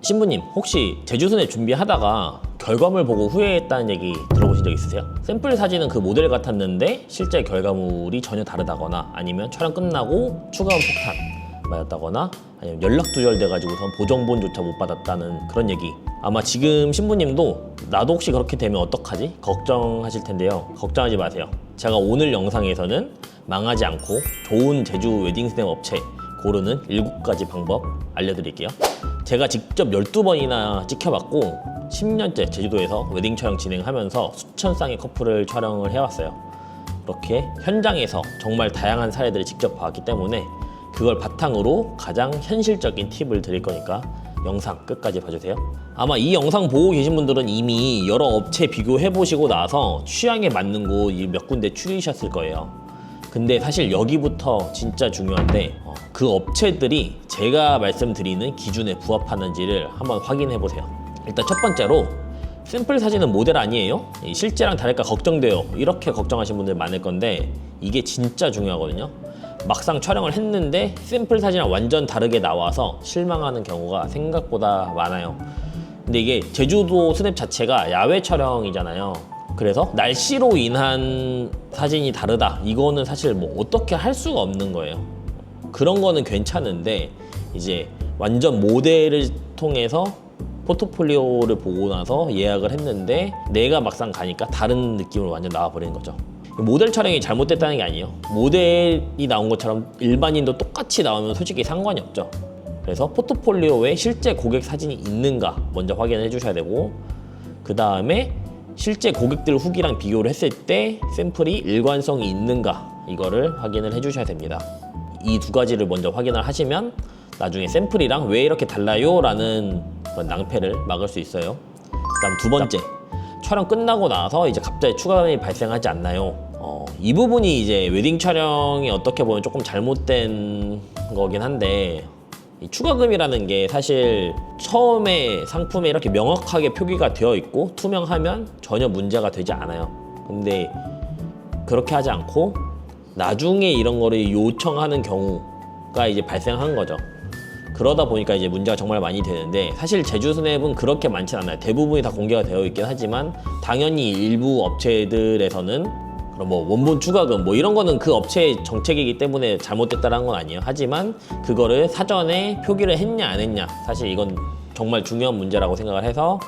신부님, 혹시 제주순회 준비하다가 결과물 보고 후회했다는 얘기 들어보신 적 있으세요? 샘플 사진은 그 모델 같았는데 실제 결과물이 전혀 다르다거나, 아니면 촬영 끝나고 추가한 폭탄 맞았다거나, 아니면 연락 두절돼가지고선 보정본조차 못 받았다는 그런 얘기. 아마 지금 신부님도 나도 혹시 그렇게 되면 어떡하지? 걱정하실 텐데요. 걱정하지 마세요. 제가 오늘 영상에서는 망하지 않고 좋은 제주 웨딩스냅 업체 고르는 7가지 방법 알려드릴게요. 제가 직접 12번이나 찍혀봤고 10년째 제주도에서 웨딩 촬영 진행하면서 수천 쌍의 커플을 촬영을 해왔어요. 그렇게 현장에서 정말 다양한 사례들을 직접 봤기 때문에 그걸 바탕으로 가장 현실적인 팁을 드릴 거니까 영상 끝까지 봐주세요. 아마 이 영상 보고 계신 분들은 이미 여러 업체 비교해보시고 나서 취향에 맞는 곳 몇 군데 추리셨을 거예요. 근데 사실 여기부터 진짜 중요한데, 그 업체들이 제가 말씀드리는 기준에 부합하는지를 한번 확인해 보세요. 일단 첫 번째로, 샘플 사진은 모델 아니에요? 실제랑 다를까 걱정돼요. 이렇게 걱정하시는 분들 많을 건데 이게 진짜 중요하거든요. 막상 촬영을 했는데 샘플 사진이랑 완전 다르게 나와서 실망하는 경우가 생각보다 많아요. 근데 이게 제주도 스냅 자체가 야외 촬영이잖아요. 그래서 날씨로 인한 사진이 다르다, 이거는 사실 뭐 어떻게 할 수가 없는 거예요. 그런 거는 괜찮은데 이제 완전 모델을 통해서 포트폴리오를 보고 나서 예약을 했는데 내가 막상 가니까 다른 느낌으로 완전 나와버리는 거죠. 모델 촬영이 잘못됐다는 게 아니에요. 모델이 나온 것처럼 일반인도 똑같이 나오면 솔직히 상관이 없죠. 그래서 포트폴리오에 실제 고객 사진이 있는가 먼저 확인을 해주셔야 되고, 그 다음에 실제 고객들 후기랑 비교를 했을 때 샘플이 일관성이 있는가, 이거를 확인을 해주셔야 됩니다. 이 두 가지를 먼저 확인을 하시면 나중에 샘플이랑 왜 이렇게 달라요? 라는 그런 낭패를 막을 수 있어요. 그 다음 두 번째, 촬영 끝나고 나서 이제 갑자기 추가금이 발생하지 않나요? 이 부분이 이제 웨딩 촬영이 어떻게 보면 조금 잘못된 거긴 한데, 이 추가금이라는 게 사실 처음에 상품에 이렇게 명확하게 표기가 되어 있고 투명하면 전혀 문제가 되지 않아요. 근데 그렇게 하지 않고 나중에 이런 거를 요청하는 경우가 이제 발생한 거죠. 그러다 보니까 이제 문제가 정말 많이 되는데, 사실 제주스냅은 그렇게 많진 않아요. 대부분이 다 공개가 되어 있긴 하지만 당연히 일부 업체들에서는 그럼 뭐 원본 추가금 뭐 이런 거는 그 업체의 정책이기 때문에 잘못됐다는 건 아니에요. 하지만 그거를 사전에 표기를 했냐 안 했냐, 사실 이건 정말 중요한 문제라고 생각을 해서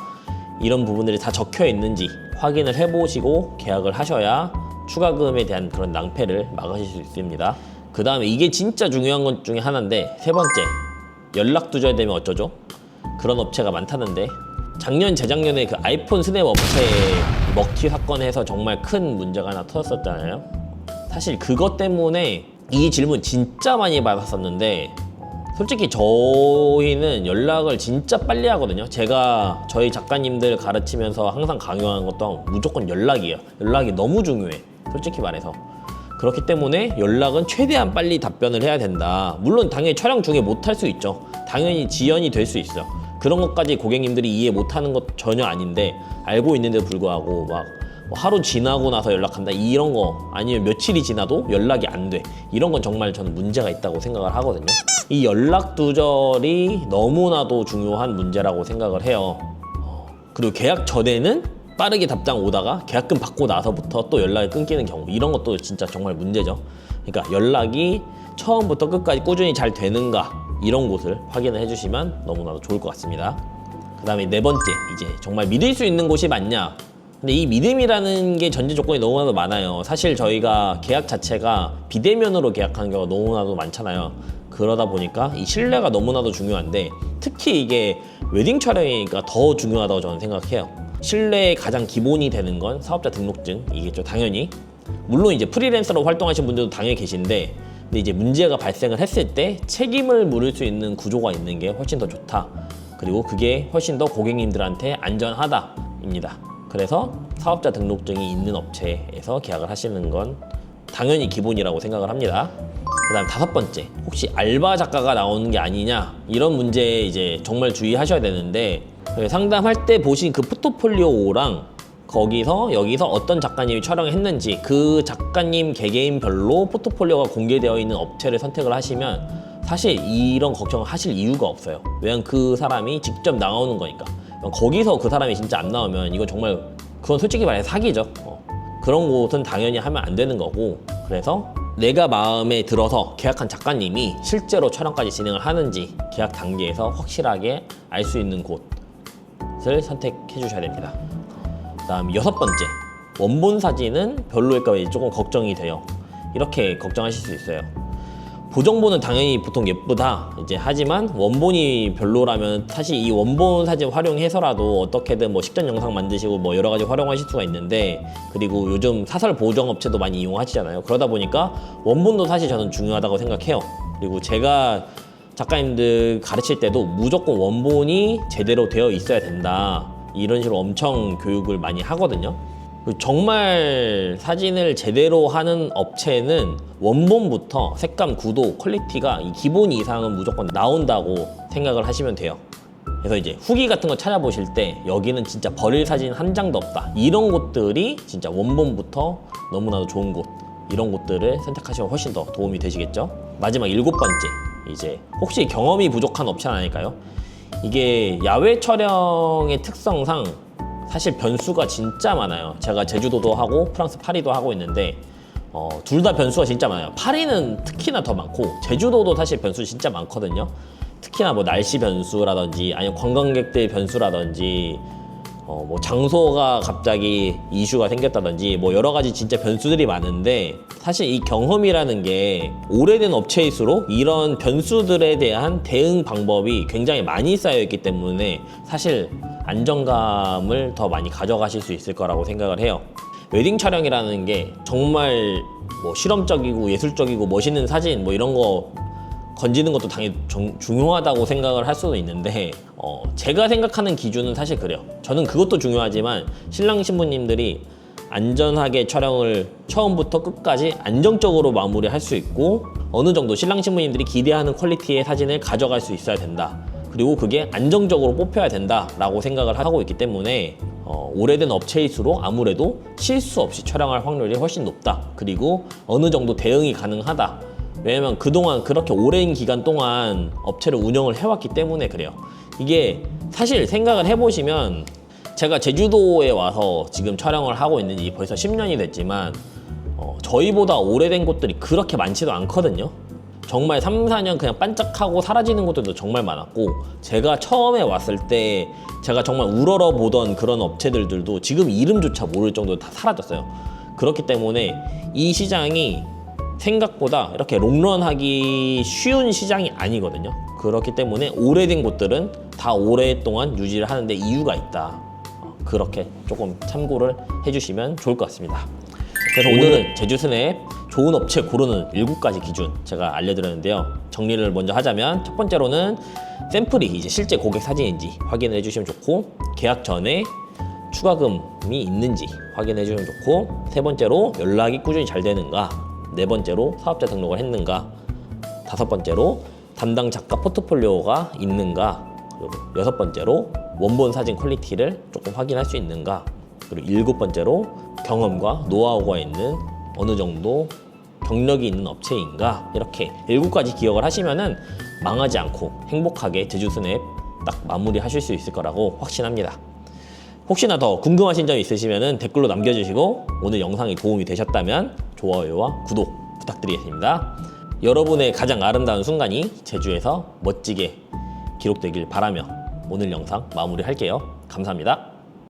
이런 부분들이 다 적혀 있는지 확인을 해보시고 계약을 하셔야 추가금에 대한 그런 낭패를 막으실 수 있습니다. 그 다음에 이게 진짜 중요한 것 중에 하나인데, 세 번째, 연락 두절되면 어쩌죠? 그런 업체가 많다는데, 작년 재작년에 그 아이폰 스냅 업체 먹튀 사건에서 정말 큰 문제가 하나 터졌었잖아요. 사실 그것 때문에 이 질문 진짜 많이 받았었는데, 솔직히 저희는 연락을 진짜 빨리 하거든요. 제가 저희 작가님들 가르치면서 항상 강요하는 것도 무조건 연락이에요. 연락이 너무 중요해, 솔직히 말해서. 그렇기 때문에 연락은 최대한 빨리 답변을 해야 된다. 물론 당연히 촬영 중에 못할 수 있죠. 당연히 지연이 될 수 있어요. 그런 것까지 고객님들이 이해 못하는 것 전혀 아닌데, 알고 있는데도 불구하고 막 하루 지나고 나서 연락한다 이런 거, 아니면 며칠이 지나도 연락이 안 돼, 이런 건 정말 저는 문제가 있다고 생각을 하거든요. 이 연락 두절이 너무나도 중요한 문제라고 생각을 해요. 그리고 계약 전에는 빠르게 답장 오다가 계약금 받고 나서부터 또 연락이 끊기는 경우, 이런 것도 진짜 정말 문제죠. 그러니까 연락이 처음부터 끝까지 꾸준히 잘 되는가, 이런 곳을 확인을 해주시면 너무나도 좋을 것 같습니다. 그 다음에 네 번째, 이제 정말 믿을 수 있는 곳이 맞냐. 근데 이 믿음이라는 게 전제 조건이 너무나도 많아요. 사실 저희가 계약 자체가 비대면으로 계약하는 경우가 너무나도 많잖아요. 그러다 보니까 이 신뢰가 너무나도 중요한데, 특히 이게 웨딩 촬영이니까 더 중요하다고 저는 생각해요. 신뢰의 가장 기본이 되는 건 사업자 등록증이겠죠, 당연히. 물론 이제 프리랜서로 활동하시는 분들도 당연히 계신데, 근데 이제 문제가 발생을 했을 때 책임을 물을 수 있는 구조가 있는 게 훨씬 더 좋다. 그리고 그게 훨씬 더 고객님들한테 안전하다입니다. 그래서 사업자 등록증이 있는 업체에서 계약을 하시는 건 당연히 기본이라고 생각을 합니다. 그 다음 다섯 번째, 혹시 알바 작가가 나오는 게 아니냐, 이런 문제에 이제 정말 주의하셔야 되는데, 상담할 때 보신 그 포트폴리오랑 거기서 여기서 어떤 작가님이 촬영을 했는지 그 작가님 개개인별로 포트폴리오가 공개되어 있는 업체를 선택을 하시면 사실 이런 걱정을 하실 이유가 없어요. 왜냐면 그 사람이 직접 나오는 거니까. 거기서 그 사람이 진짜 안 나오면 이건 정말 그건 솔직히 말해서 사기죠. 그런 곳은 당연히 하면 안 되는 거고, 그래서 내가 마음에 들어서 계약한 작가님이 실제로 촬영까지 진행을 하는지 계약 단계에서 확실하게 알 수 있는 곳을 선택해 주셔야 됩니다. 그다음 6번째, 원본 사진은 별로일까 봐 조금 걱정이 돼요. 이렇게 걱정하실 수 있어요. 보정본은 당연히 보통 예쁘다 이제 하지만 원본이 별로라면 사실 이 원본 사진 활용해서라도 어떻게든 뭐 식전 영상 만드시고 뭐 여러 가지 활용하실 수가 있는데, 그리고 요즘 사설 보정 업체도 많이 이용하시잖아요. 그러다 보니까 원본도 사실 저는 중요하다고 생각해요. 그리고 제가 작가님들 가르칠 때도 무조건 원본이 제대로 되어 있어야 된다, 이런 식으로 엄청 교육을 많이 하거든요. 정말 사진을 제대로 하는 업체는 원본부터 색감, 구도, 퀄리티가 이 기본 이상은 무조건 나온다고 생각을 하시면 돼요. 그래서 이제 후기 같은 거 찾아보실 때 여기는 진짜 버릴 사진 한 장도 없다, 이런 곳들이 진짜 원본부터 너무나도 좋은 곳, 이런 곳들을 선택하시면 훨씬 더 도움이 되시겠죠. 마지막 7번째, 이제 혹시 경험이 부족한 업체는 아닐까요? 이게 야외 촬영의 특성상 사실 변수가 진짜 많아요. 제가 제주도도 하고 프랑스 파리도 하고 있는데 둘 다 변수가 진짜 많아요. 파리는 특히나 더 많고 제주도도 사실 변수 진짜 많거든요. 특히나 뭐 날씨 변수라든지 아니면 관광객들 변수라든지 뭐 장소가 갑자기 이슈가 생겼다든지 뭐 여러 가지 진짜 변수들이 많은데, 사실 이 경험이라는 게 오래된 업체일수록 이런 변수들에 대한 대응 방법이 굉장히 많이 쌓여 있기 때문에 사실 안정감을 더 많이 가져가실 수 있을 거라고 생각을 해요. 웨딩 촬영이라는 게 정말 뭐 실험적이고 예술적이고 멋있는 사진 뭐 이런 거 건지는 것도 당연히 중요하다고 생각을 할 수도 있는데, 제가 생각하는 기준은 사실 그래요. 저는 그것도 중요하지만 신랑 신부님들이 안전하게 촬영을 처음부터 끝까지 안정적으로 마무리할 수 있고, 어느 정도 신랑 신부님들이 기대하는 퀄리티의 사진을 가져갈 수 있어야 된다. 그리고 그게 안정적으로 뽑혀야 된다라고 생각을 하고 있기 때문에 오래된 업체일수록 아무래도 실수 없이 촬영할 확률이 훨씬 높다. 그리고 어느 정도 대응이 가능하다. 왜냐면 그동안 그렇게 오랜 기간 동안 업체를 운영을 해왔기 때문에 그래요. 이게 사실 생각을 해보시면 제가 제주도에 와서 지금 촬영을 하고 있는 지 벌써 10년이 됐지만 저희보다 오래된 곳들이 그렇게 많지도 않거든요. 정말 3, 4년 그냥 반짝하고 사라지는 곳들도 정말 많았고, 제가 처음에 왔을 때 제가 정말 우러러 보던 그런 업체들도 지금 이름조차 모를 정도로 다 사라졌어요. 그렇기 때문에 이 시장이 생각보다 이렇게 롱런하기 쉬운 시장이 아니거든요. 그렇기 때문에 오래된 곳들은 다 오랫동안 유지를 하는데 이유가 있다. 그렇게 조금 참고를 해주시면 좋을 것 같습니다. 그래서 오늘은 제주스냅 좋은 업체 고르는 7가지 기준 제가 알려드렸는데요. 정리를 먼저 하자면, 첫 번째로는 샘플이 이제 실제 고객 사진인지 확인을 해주시면 좋고, 계약 전에 추가금이 있는지 확인해 주시면 좋고, 세 번째로 연락이 꾸준히 잘 되는가, 네 번째로 사업자 등록을 했는가, 다섯 번째로 담당 작가 포트폴리오가 있는가, 그리고 여섯 번째로 원본 사진 퀄리티를 조금 확인할 수 있는가, 그리고 일곱 번째로 경험과 노하우가 있는 어느 정도 경력이 있는 업체인가, 이렇게 7가지 기억을 하시면은 망하지 않고 행복하게 제주스냅 딱 마무리 하실 수 있을 거라고 확신합니다. 혹시나 더 궁금하신 점 있으시면 댓글로 남겨주시고, 오늘 영상이 도움이 되셨다면 좋아요와 구독 부탁드리겠습니다. 여러분의 가장 아름다운 순간이 제주에서 멋지게 기록되길 바라며 오늘 영상 마무리할게요. 감사합니다.